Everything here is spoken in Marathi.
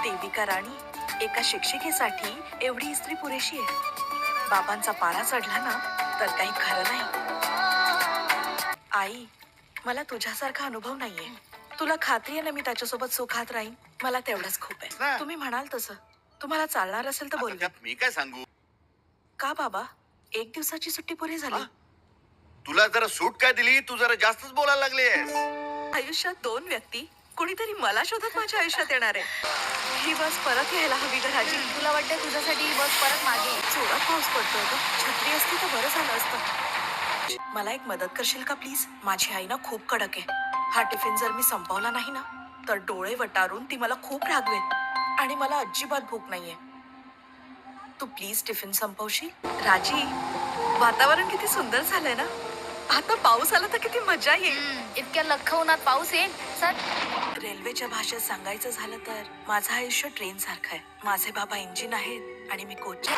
देविका राणी, एका शिक्षिकेसाठी एवढी इस्त्री पुरेशी आहे. बाबांचा पारा चढला ना तर काही खरं नाही. आई, मला तुझ्यासारखा अनुभव नाहीये. तुला खात्री आहे ना मी त्याच्यासोबत सुखात राहीन. मला तेवढंच खूप आहे. तुम्ही म्हणाल तसं. तुम्हाला चालणार असेल तर बोल. मी काय सांगू? का बाबा, 1 दिवसाची सुट्टी पुरी झाली. तुला जरा सूट काय दिली, तू जरा जास्तच बोलायला लागलीस. आयुष्यात 2 व्यक्ती, कोणीतरी मला शोधत माझ्या आयुष्यात येणार आहे. ही बस परत यायला हवी ग राजी. तुला वाटतं तुझ्यासाठी ही बस परत मागे येईल? जोरात पाऊस पडतोय ग. छत्री असती तर बरं झालं असतं. मला एक मदत करशील का प्लीज? माझी आई ना खूप कडक आहे. हा टिफिन जर मी संपवला नाही ना तर डोळे वटारून ती मला खूप रागवेल आणि मला अजिबात भूक नाहीये. तू प्लीज टिफिन संपवशील? राजी, वातावरण किती सुंदर झालंय ना. आता पाऊस आला तर किती मजा येईल. इतक्या लख्ख उन्हात पाऊस येईल? चल. रेल्वेच्या भाषेत सांगायचं झालं तर माझं आयुष्य ट्रेन सारखं आहे. माझे बाबा इंजिन आहेत आणि मी कोच.